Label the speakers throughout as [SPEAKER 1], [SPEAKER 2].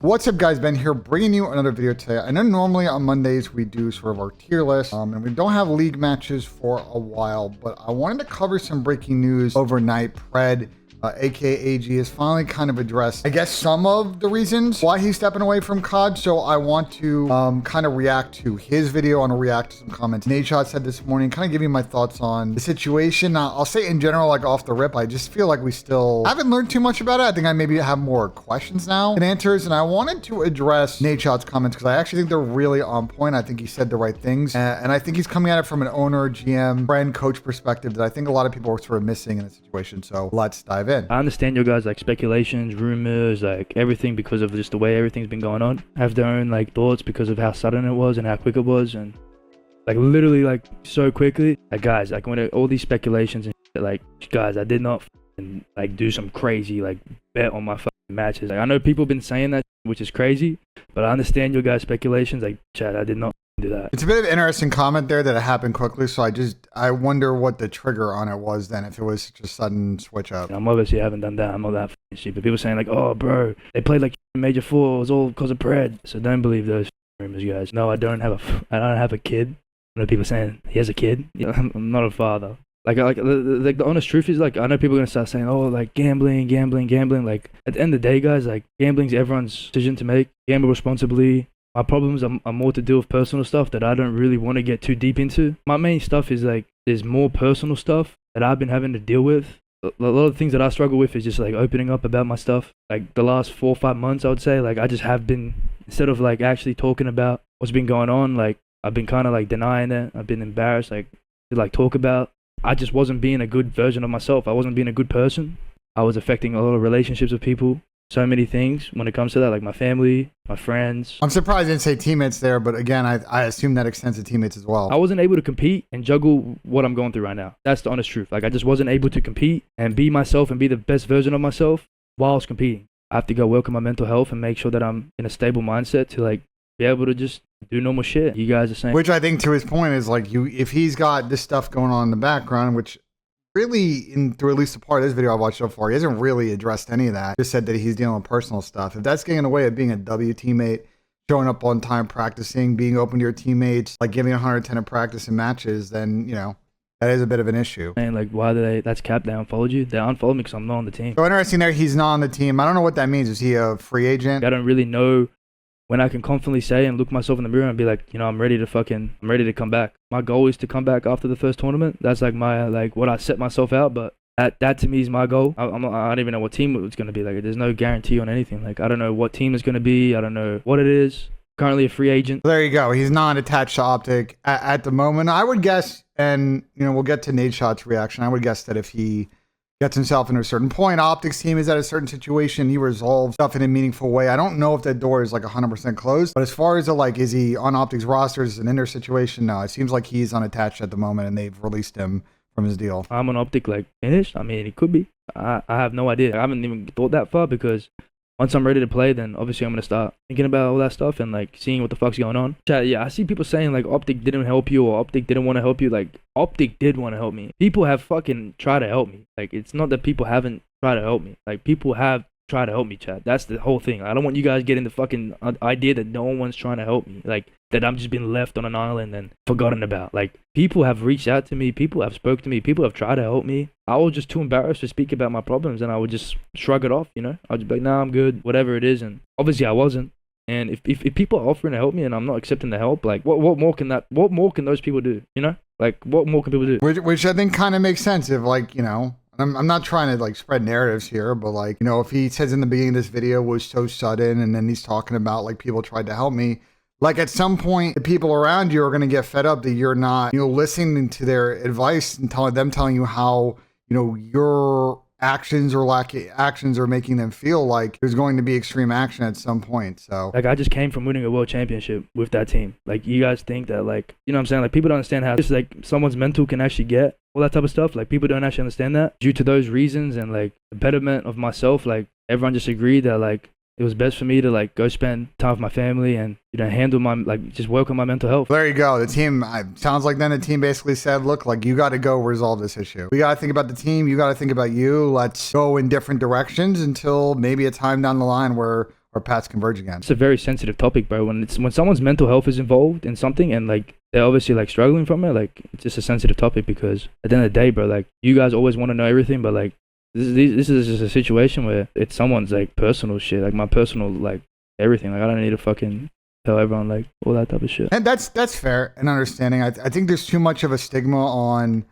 [SPEAKER 1] What's up, guys? Ben here, bringing you another video today. I know normally on Mondays we do sort of our tier list, and we don't have league matches for a while, but I wanted to cover some breaking news overnight. Pred, aka AG, has finally kind of addressed, I guess, some of the reasons why he's stepping away from COD. So I want to kind of react to his video. I want to react to some comments Nadeshot said this morning, kind of give you my thoughts on the situation. I'll say in general, like off the rip, I just feel like we still haven't learned too much about it. I think I maybe have more questions now than answers, and I wanted to address Nadeshot's comments because I actually think they're really on point. I think he said the right things, and I think he's coming at it from an owner, GM, friend, coach perspective that I think a lot of people are sort of missing in the situation. So let's dive in.
[SPEAKER 2] I understand your guys' like speculations, rumors, like everything because of just the way everything's been going on. I have their own like thoughts because of how sudden it was and how quick it was, and like literally like so quickly. Like guys, like when all these speculations and shit, like guys, I did not like do some crazy like bet on my matches. Like I know people have been saying that, which is crazy, but I understand your guys' speculations. Like Chad, I did not do that.
[SPEAKER 1] It's a bit of an interesting comment there that it happened quickly, so I wonder what the trigger on it was then, if it was such a sudden switch up.
[SPEAKER 2] And I'm obviously haven't done that. I'm not that stupid. People saying like, oh bro, they played like Major 4, it was all because of Pred. So don't believe those rumors, guys. No, I don't have a kid. I know people saying he has a kid. I'm not a father. Like the honest truth is, like, I know people are gonna start saying, oh, like gambling. Like at the end of the day, guys, like gambling's everyone's decision to make. Gamble responsibly. My problems are more to do with personal stuff that I don't really want to get too deep into. My main stuff is like, there's more personal stuff that I've been having to deal with. A lot of things that I struggle with is just like opening up about my stuff. Like the last 4 or 5 months, I would say, like I just have been, instead of like actually talking about what's been going on, like I've been kind of like denying it. I've been embarrassed, like to like talk about. I just wasn't being a good version of myself. I wasn't being a good person. I was affecting a lot of relationships with people. So many things when it comes to that, like my family, my friends.
[SPEAKER 1] I'm surprised I didn't say teammates there, but again, I assume that extends to teammates as well.
[SPEAKER 2] I wasn't able to compete and juggle what I'm going through right now. That's the honest truth. Like I just wasn't able to compete and be myself and be the best version of myself whilst competing. I have to go work on my mental health and make sure that I'm in a stable mindset to like be able to just do normal shit. You guys are saying,
[SPEAKER 1] which I think to his point is like, if he's got this stuff going on in the background, which really, through at least the part of this video I watched so far, he hasn't really addressed any of that. Just said that he's dealing with personal stuff. If that's getting in the way of being a W teammate, showing up on time, practicing, being open to your teammates, like giving 110 at practice and matches, then, you know, that is a bit of an issue.
[SPEAKER 2] And like, why did they, that's cap, they unfollowed you? They unfollowed me because I'm not on the team.
[SPEAKER 1] So interesting there, he's not on the team. I don't know what that means. Is he a free agent?
[SPEAKER 2] I don't really know when I can confidently say and look myself in the mirror and be like, you know, I'm ready to come back. My goal is to come back after the first tournament. That's like my, like what I set myself out. But that to me is my goal. I don't even know what team it's going to be. Like, there's no guarantee on anything. Like, I don't know what team it's going to be. I don't know what it is. Currently a free agent.
[SPEAKER 1] There you go. He's not attached to OpTic at the moment. I would guess, and, you know, we'll get to Nadeshot's reaction. I would guess that if he gets himself into a certain point, OpTic's team is at a certain situation, he resolves stuff in a meaningful way. I don't know if that door is like 100% closed, but as far as like, is he on OpTic's roster, is it an inner situation? No, it seems like he's unattached at the moment and they've released him from his deal.
[SPEAKER 2] I'm on OpTic like finished. I mean, it could be. I have no idea. I haven't even thought that far because once I'm ready to play, then obviously I'm going to start thinking about all that stuff and like seeing what the fuck's going on. Yeah, I see people saying like OpTic didn't help you or OpTic didn't want to help you. Like OpTic did want to help me. People have fucking tried to help me. Like it's not that people haven't tried to help me. Like people have tried to help me, Chad. That's the whole thing. I don't want you guys getting the fucking idea that no one's trying to help me. Like that I'm just being left on an island and forgotten about. Like people have reached out to me. People have spoke to me. People have tried to help me. I was just too embarrassed to speak about my problems and I would just shrug it off, you know? I'd just be like, nah, I'm good, whatever it is. And obviously I wasn't. And if people are offering to help me and I'm not accepting the help, like what more can those people do, you know? Like what more can people do?
[SPEAKER 1] Which I think kind of makes sense if, like, you know, I'm not trying to like spread narratives here, but like, you know, if he says in the beginning of this video was so sudden and then he's talking about like people tried to help me, like at some point the people around you are going to get fed up that you're not, you know, listening to their advice and telling you how, you know, your actions or lack of actions are making them feel like there's going to be extreme action at some point. So
[SPEAKER 2] like I just came from winning a world championship with that team. Like you guys think that, like, you know what I'm saying? Like people don't understand how just like someone's mental can actually get all that type of stuff. Like people don't actually understand that. Due to those reasons and like the betterment of myself, like everyone just agreed that like it was best for me to like go spend time with my family and, you know, handle my, like, just work on my mental health.
[SPEAKER 1] There you go. The team, sounds like then the team basically said, look, like you got to go resolve this issue. We got to think about the team. You got to think about you. Let's go in different directions until maybe a time down the line where our paths converge again.
[SPEAKER 2] It's a very sensitive topic, bro. When someone's mental health is involved in something and like they're obviously like struggling from it, like it's just a sensitive topic because at the end of the day, bro, like you guys always want to know everything, but like this is just a situation where it's someone's like personal shit, like my personal like everything. Like I don't need to fucking tell everyone like all that type of shit.
[SPEAKER 1] And that's fair and understanding. I think there's too much of a stigma on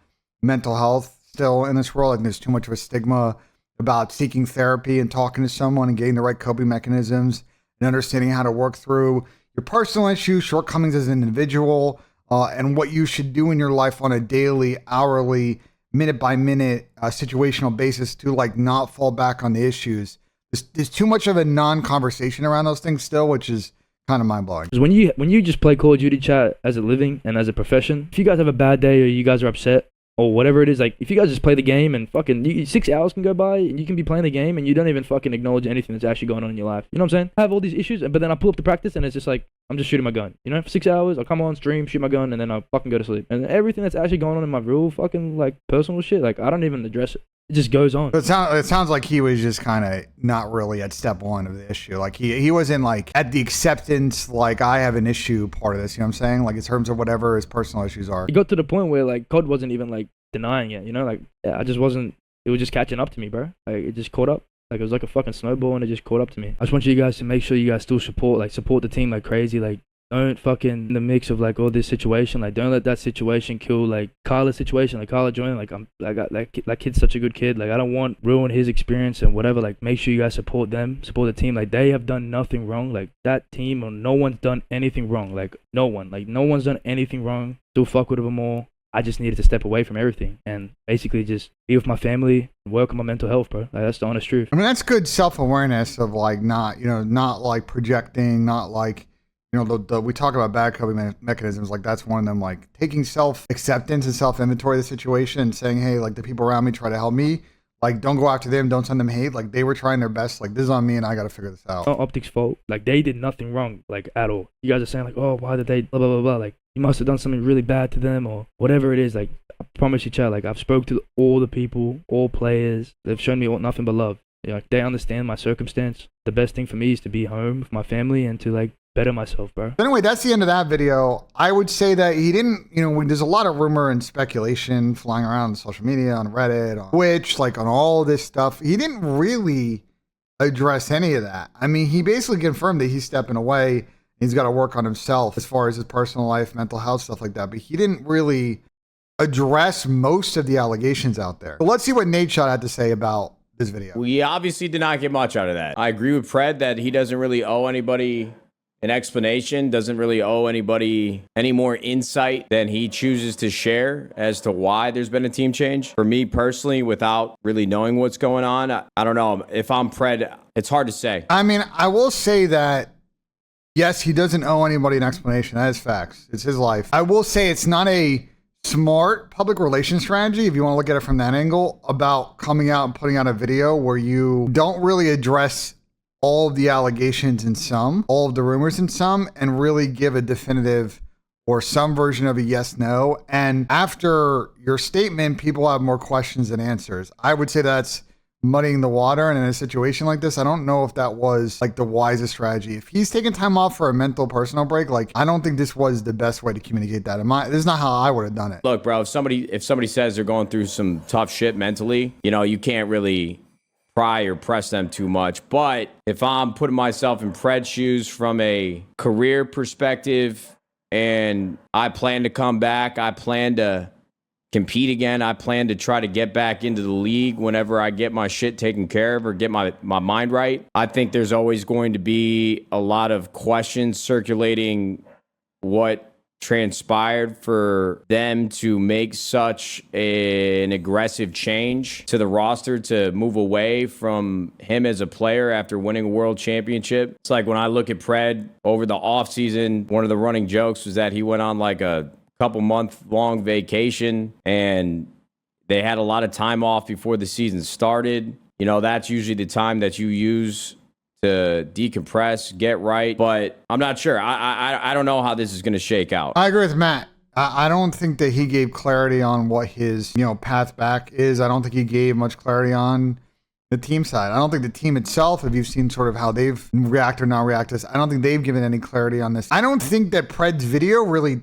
[SPEAKER 1] mental health still in this world. I think there's too much of a stigma about seeking therapy and talking to someone and getting the right coping mechanisms and understanding how to work through your personal issues, shortcomings as an individual, and what you should do in your life on a daily, hourly, minute by minute, situational basis to like not fall back on the issues. There's too much of a non-conversation around those things still, which is kind of mind-blowing.
[SPEAKER 2] Because when you just play Call of Duty chat as a living and as a profession, if you guys have a bad day or you guys are upset, or whatever it is, like if you guys just play the game and fucking 6 hours can go by and you can be playing the game and you don't even fucking acknowledge anything that's actually going on in your life. You know what I'm saying? I have all these issues, but then I pull up to practice and it's just like I'm just shooting my gun. You know, for 6 hours I'll come on stream, shoot my gun, and then I'll fucking go to sleep. And everything that's actually going on in my real fucking like personal shit, like I don't even address it. It just goes on.
[SPEAKER 1] It sounds like he was just kind of not really at step one of the issue. Like he wasn't like at the acceptance, like I have an issue part of this. You know what I'm saying? Like in terms of whatever his personal issues are.
[SPEAKER 2] It got to the point where like COD wasn't even like denying it. You know, like I just wasn't. It was just catching up to me, bro. Like it just caught up. Like it was like a fucking snowball and it just caught up to me. I just want you guys to make sure you guys still support the team like crazy. Like don't fucking in the mix of like all this situation. Like don't let that situation kill like Kyla's situation. Like Kyla joining. Like I got that kid's such a good kid. Like I don't want ruin his experience and whatever. Like make sure you guys support them, support the team. Like they have done nothing wrong. Like that team or no one's done anything wrong. Like no one's done anything wrong. Still fuck with them all. I just needed to step away from everything and basically just be with my family and work on my mental health, bro. Like that's the honest truth.
[SPEAKER 1] I mean, that's good self-awareness of like not like projecting, not like, we talk about bad coping mechanisms. Like that's one of them, like taking self-acceptance and self-inventory of the situation and saying, hey, like the people around me try to help me. Like, don't go after them. Don't send them hate. Like, they were trying their best. Like, this is on me, and I got to figure this out.
[SPEAKER 2] Not OpTic's fault. Like, they did nothing wrong, like, at all. You guys are saying, like, oh, why did they blah, blah, blah, blah. Like, you must have done something really bad to them or whatever it is. Like, I promise you, chat, like, I've spoke to all the people, all players. They've shown me nothing but love. You know, like, they understand my circumstance. The best thing for me is to be home with my family and to, like, better myself, bro.
[SPEAKER 1] Anyway, that's the end of that video. I would say that he didn't, when there's a lot of rumor and speculation flying around on social media, on Reddit, on Twitch, like on all this stuff, he didn't really address any of that. I mean, he basically confirmed that he's stepping away. He's got to work on himself as far as his personal life, mental health, stuff like that. But he didn't really address most of the allegations out there. So let's see what Nadeshot had to say about this video.
[SPEAKER 3] We obviously did not get much out of that. I agree with Pred that he doesn't really owe anybody an explanation, doesn't really owe anybody any more insight than he chooses to share as to why there's been a team change. For me personally, without really knowing what's going on, I don't know. If I'm Pred, it's hard to say.
[SPEAKER 1] I mean, I will say that, yes, he doesn't owe anybody an explanation. That is facts. It's his life. I will say it's not a smart public relations strategy, if you want to look at it from that angle, about coming out and putting out a video where you don't really address all of the allegations in some, all of the rumors in some, and really give a definitive or some version of a yes, no. And after your statement, people have more questions than answers. I would say that's muddying the water. And in a situation like this, I don't know if that was like the wisest strategy. If he's taking time off for a mental personal break, like I don't think this was the best way to communicate that. This is not how I would have done it.
[SPEAKER 3] Look, bro, if somebody says they're going through some tough shit mentally, you can't really pry or press them too much. But if I'm putting myself in Pred's shoes from a career perspective and I plan to come back, I plan to compete again, I plan to try to get back into the league whenever I get my shit taken care of or get my mind right, I think there's always going to be a lot of questions circulating what transpired for them to make such an aggressive change to the roster to move away from him as a player after winning a world championship. It's like when I look at Pred over the offseason, one of the running jokes was that he went on like a couple month long vacation and they had a lot of time off before the season started. That's usually the time that you use to decompress, get right, but I'm not sure. I don't know how this is going to shake out.
[SPEAKER 1] I agree with Matt. I don't think that he gave clarity on what his path back is. I don't think he gave much clarity on the team side. I don't think the team itself, if you've seen sort of how they've reacted or not reacted, I don't think they've given any clarity on this. I don't think that Pred's video really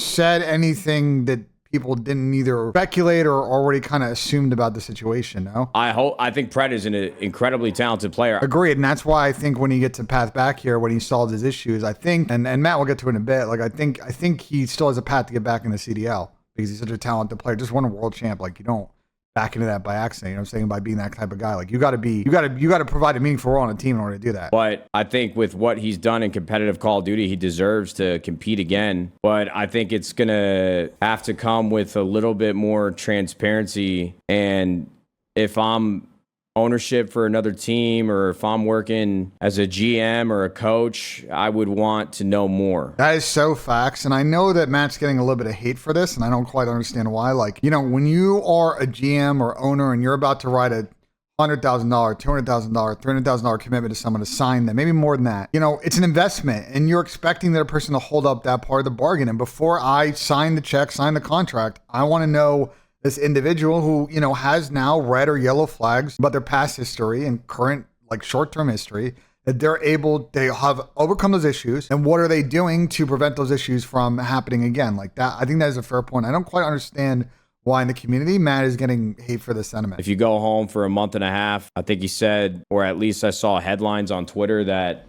[SPEAKER 1] said anything that people didn't either speculate or already kind of assumed about the situation, no?
[SPEAKER 3] I think Pred is an incredibly talented player.
[SPEAKER 1] Agreed, and that's why I think when he gets a path back here, when he solves his issues, I think, and Matt will get to it in a bit, like I think he still has a path to get back in the CDL because he's such a talented player. Just won a world champ, like you don't back into that by accident. You know what I'm saying? By being that type of guy, like you got to provide a meaningful role on a team in order to do that.
[SPEAKER 3] But I think with what he's done in competitive Call of Duty, he deserves to compete again. But I think it's gonna have to come with a little bit more transparency. And if I'm ownership for another team, or if I'm working as a GM or a coach, I would want to know more.
[SPEAKER 1] That is so facts. And I know that Matt's getting a little bit of hate for this, and I don't quite understand why. Like, you know, when you are a GM or owner and you're about to write a $100,000, $200,000, $300,000 commitment to someone to sign them, maybe more than that, you know, it's an investment and you're expecting that person to hold up that part of the bargain. And before I sign the check, sign the contract, I want to know this individual who, you know, has now red or yellow flags about their past history and current, like short-term history, that they have overcome those issues, and what are they doing to prevent those issues from happening again? Like that, I think that is a fair point. I don't quite understand why in the community Matt is getting hate for this sentiment.
[SPEAKER 3] If you go home for a month and a half, I think he said, or at least I saw headlines on Twitter, that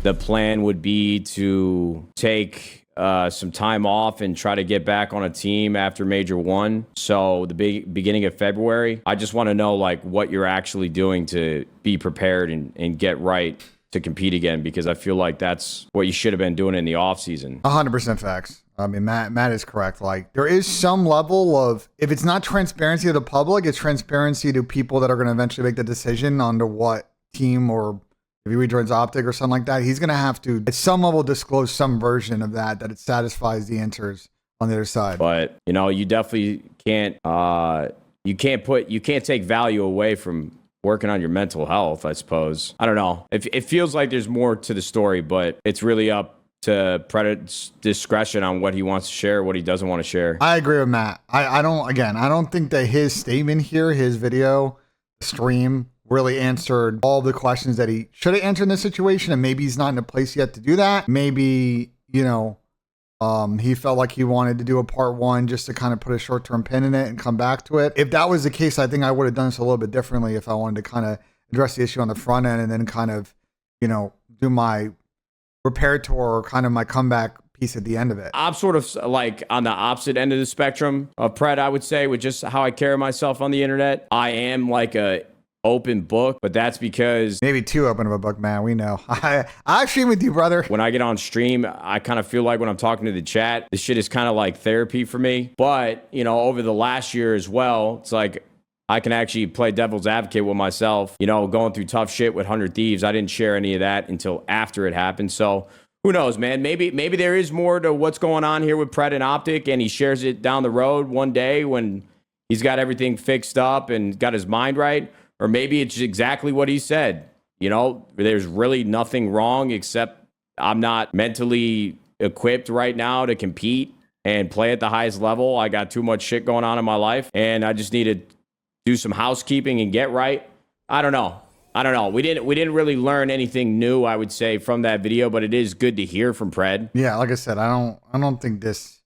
[SPEAKER 3] the plan would be to take some time off and try to get back on a team after Major 1. So the beginning of February, I just want to know like what you're actually doing to be prepared and get right to compete again, because I feel like that's what you should have been doing in the off season.
[SPEAKER 1] 100% facts. I mean, Matt is correct. Like there is some level of, if it's not transparency to the public, it's transparency to people that are going to eventually make the decision onto what team, or if he rejoins OpTic or something like that, he's going to have to, at some level, disclose some version of that it satisfies the answers on the other side.
[SPEAKER 3] But, you know, you definitely can't, you can't take value away from working on your mental health, I suppose. I don't know. It feels like there's more to the story, but it's really up to Pred's discretion on what he wants to share, what he doesn't want to share.
[SPEAKER 1] I agree with Matt. I don't think that his statement here, his video, stream, really answered all the questions that he should have answered in this situation, and maybe he's not in a place yet to do that. Maybe, you know, he felt like he wanted to do a part 1 just to kind of put a short-term pin in it and come back to it. If that was the case, I think I would have done this a little bit differently if I wanted to kind of address the issue on the front end and then kind of, you know, do my repair tour or kind of my comeback piece at the end of it.
[SPEAKER 3] I'm sort of like on the opposite end of the spectrum of Pred, I would say, with just how I carry myself on the internet. I am like a open book, but that's because
[SPEAKER 1] maybe too open of a book, man. We know. I stream with you, brother.
[SPEAKER 3] When I get on stream, I kind of feel like when I'm talking to the chat, this shit is kind of like therapy for me. But, you know, over the last year as well, it's like I can actually play devil's advocate with myself, you know, going through tough shit with 100 Thieves. I didn't share any of that until after it happened. So who knows, man? Maybe there is more to what's going on here with Pred and OpTic, and he shares it down the road one day when he's got everything fixed up and got his mind right. Or maybe it's exactly what he said. You know, there's really nothing wrong, except I'm not mentally equipped right now to compete and play at the highest level. I got too much shit going on in my life, and I just need to do some housekeeping and get right. I don't know. We didn't really learn anything new, I would say, from that video, but it is good to hear from Pred.
[SPEAKER 1] Yeah, like I said, I don't think this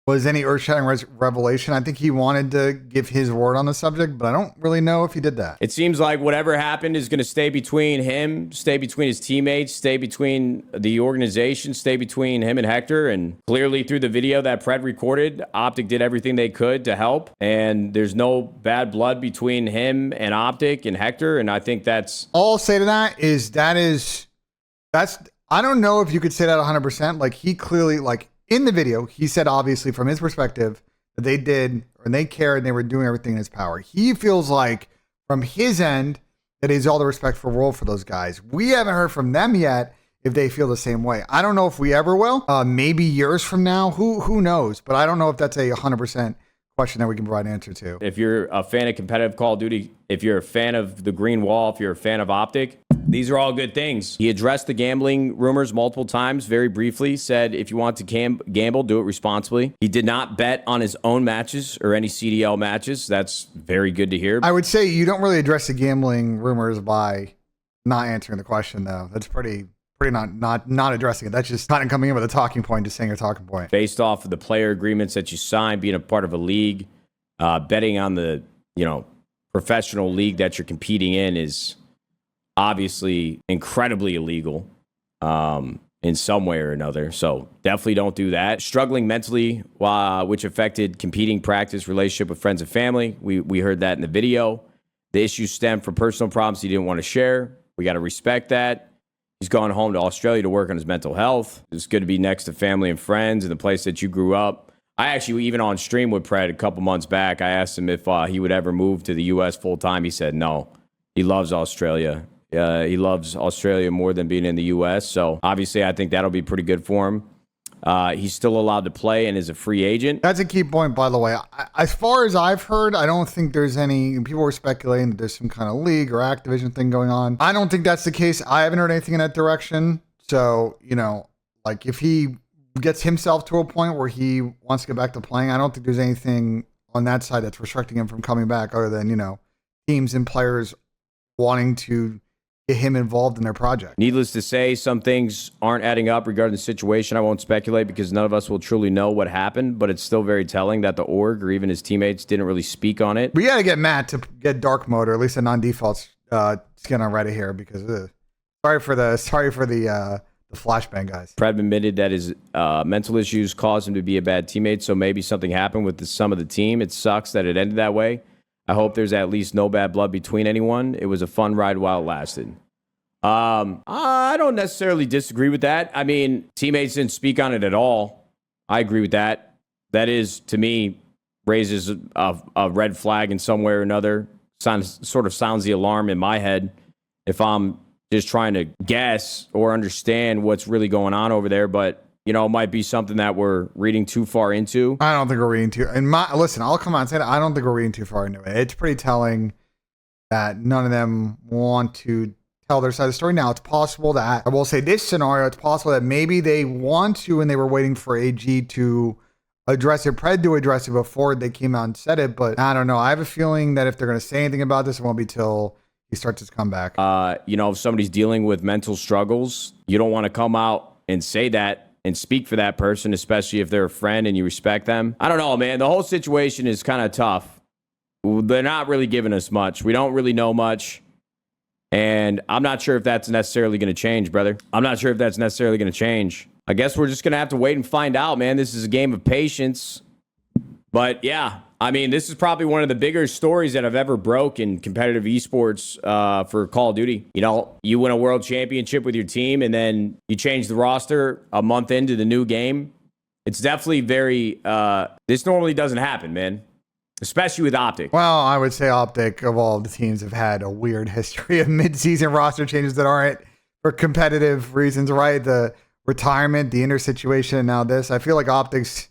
[SPEAKER 1] was any earth-shattering revelation. I think he wanted to give his word on the subject, but I don't really know if he did that.
[SPEAKER 3] It seems like whatever happened is going to stay between him, stay between his teammates, stay between the organization, stay between him and Hector. And clearly through the video that Pred recorded, OpTic did everything they could to help. And there's no bad blood between him and OpTic and Hector. And I think that's...
[SPEAKER 1] All I'll say to that is that's I don't know if you could say that 100%. Like he clearly, like, in the video, he said, obviously, from his perspective, that they did, and they cared, and they were doing everything in his power. He feels like, from his end, that he's all the respectful role for those guys. We haven't heard from them yet if they feel the same way. I don't know if we ever will. Maybe years from now. Who knows? But I don't know if that's a 100% question that we can provide an answer to.
[SPEAKER 3] If you're a fan of competitive Call of Duty, if you're a fan of the Green Wall, if you're a fan of OpTic, These are all good things. He addressed the gambling rumors multiple times, very briefly, said if you want to gamble, do it responsibly. He did not bet on his own matches or any CDL matches. That's very good to hear.
[SPEAKER 1] I would say you don't really address the gambling rumors by not answering the question, though. That's pretty not addressing it. That's just kind of coming in with a talking point, just saying a talking point.
[SPEAKER 3] Based off of the player agreements that you sign, being a part of a league, betting on the, professional league that you're competing in is obviously incredibly illegal in some way or another. So definitely don't do that. Struggling mentally, which affected competing practice, relationship with friends and family. We heard that in the video. The issue stemmed from personal problems he didn't want to share. We got to respect that. He's gone home to Australia to work on his mental health. It's good to be next to family and friends in the place that you grew up. I actually, even on stream with Pred a couple months back, I asked him if he would ever move to the U.S. full time. He said no. He loves Australia. He loves Australia more than being in the U.S. So obviously, I think that'll be pretty good for him. He's still allowed to play and is a free agent.
[SPEAKER 1] That's a key point, by the way. As far as I've heard, I don't think there's any. People were speculating that there's some kind of league or Activision thing going on. I don't think that's the case. I haven't heard anything in that direction. So, like if he gets himself to a point where he wants to get back to playing, I don't think there's anything on that side that's restricting him from coming back other than, teams and players wanting to get him involved in their project.
[SPEAKER 3] Needless to say, some things aren't adding up regarding the situation. I won't speculate because none of us will truly know what happened, but it's still very telling that the org or even his teammates didn't really speak on it.
[SPEAKER 1] We got to get Matt to get dark mode, or at least a non-default skin on Reddit here, because sorry for the flashbang, guys.
[SPEAKER 3] Pred admitted that his mental issues caused him to be a bad teammate, so maybe something happened with some of the team. It sucks that it ended that way. I hope there's at least no bad blood between anyone. It was a fun ride while it lasted. I don't necessarily disagree with that. I mean, teammates didn't speak on it at all. I agree with that. That is, to me, raises a red flag in some way or another. Sounds the alarm in my head if I'm just trying to guess or understand what's really going on over there. But it might be something that we're reading too far into.
[SPEAKER 1] I don't think we're reading too. Listen, I'll come out and say that I don't think we're reading too far into it. It's pretty telling that none of them want to tell their side of the story. Now, it's possible that, I will say this scenario, it's possible that maybe they want to and they were waiting for AG to address it, Pred to address it before they came out and said it. But I don't know. I have a feeling that if they're going to say anything about this, it won't be till he starts his comeback.
[SPEAKER 3] If somebody's dealing with mental struggles, you don't want to come out and say that and speak for that person, especially if they're a friend and you respect them. I don't know, man. The whole situation is kind of tough. They're not really giving us much. We don't really know much. And I'm not sure if that's necessarily going to change, brother. I'm not sure if that's necessarily going to change. I guess we're just going to have to wait and find out, man. This is a game of patience. But yeah, this is probably one of the bigger stories that I've ever broke in competitive esports for Call of Duty. You win a world championship with your team and then you change the roster a month into the new game. It's definitely very, this normally doesn't happen, man. Especially with OpTic.
[SPEAKER 1] Well, I would say OpTic, of all the teams, have had a weird history of mid-season roster changes that aren't for competitive reasons, right? The retirement, the inner situation, and now this. I feel like OpTic's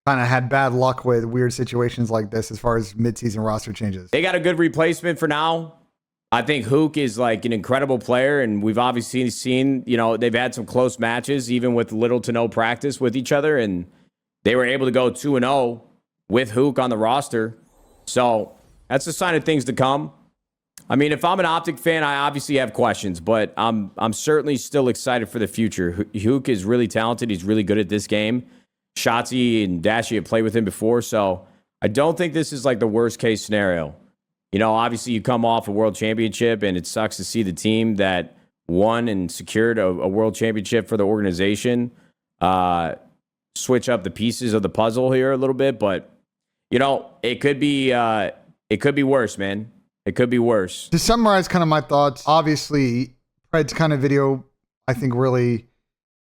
[SPEAKER 1] kind of had bad luck with weird situations like this as far as mid-season roster changes.
[SPEAKER 3] They got a good replacement for now. I think Hook is like an incredible player, and we've obviously seen, they've had some close matches, even with little to no practice with each other, and they were able to go 2-0 with Hook on the roster. So that's a sign of things to come. If I'm an OpTic fan, I obviously have questions, but I'm certainly still excited for the future. Hook is really talented. He's really good at this game. Shotzi and Dashi have played with him before, so I don't think this is like the worst case scenario. Obviously you come off a world championship, and it sucks to see the team that won and secured a world championship for the organization switch up the pieces of the puzzle here a little bit, but it could be worse, man. It could be worse.
[SPEAKER 1] To summarize kind of my thoughts, obviously, Pred's kind of video, I think, really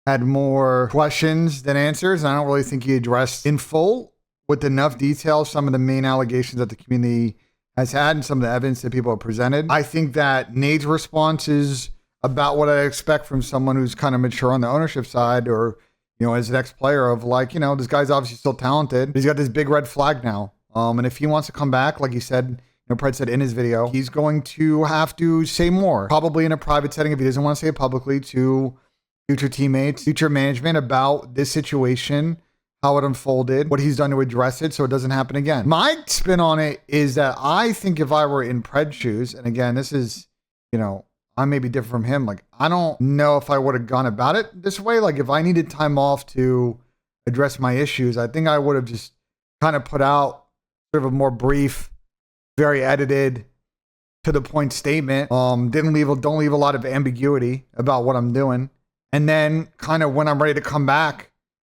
[SPEAKER 1] had more questions than answers, and I don't really think he addressed in full with enough detail some of the main allegations that the community has had and some of the evidence that people have presented. I think that Nade's response is about what I expect from someone who's kind of mature on the ownership side, or as an ex-player, of like, this guy's obviously still talented. He's got this big red flag now. And if he wants to come back, like he said, Pred said in his video, he's going to have to say more, probably in a private setting if he doesn't want to say it publicly, to future teammates, future management about this situation, how it unfolded, what he's done to address it so it doesn't happen again. My spin on it is that I think if I were in Pred's shoes, and again, this is, I may be different from him. Like, I don't know if I would have gone about it this way. Like, if I needed time off to address my issues, I think I would have just kind of put out sort of a more brief, very edited, to the point statement. Don't leave a lot of ambiguity about what I'm doing. And then kind of when I'm ready to come back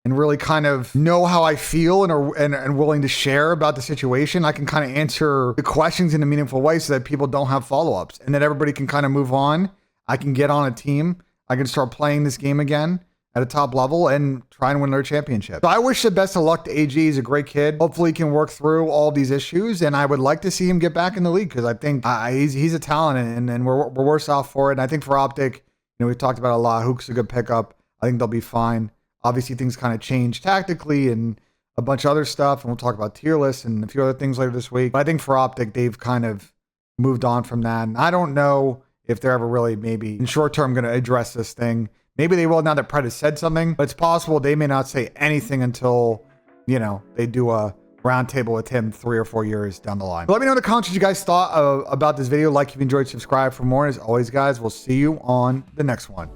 [SPEAKER 1] and really kind of know how I feel and willing to share about the situation, I can kind of answer the questions in a meaningful way so that people don't have follow-ups and that everybody can kind of move on. I can get on a team. I can start playing this game again at a top level and try and win another championship. So I wish the best of luck to AG. He's a great kid. Hopefully he can work through all these issues, and I would like to see him get back in the league because I think he's a talent and we're worse off for it. And I think for OpTic, we've talked about it a lot. Hook's a good pickup. I think they'll be fine. Obviously, things kind of change tactically and a bunch of other stuff, and we'll talk about tier lists and a few other things later this week. But I think for OpTic, they've kind of moved on from that. And I don't know if they're ever really maybe in short term going to address this thing. Maybe they will now that Pred has said something, but it's possible they may not say anything until, they do a roundtable with him 3 or 4 years down the line. But let me know in the comments what you guys thought about this video. Like if you enjoyed, subscribe for more. And as always, guys, we'll see you on the next one.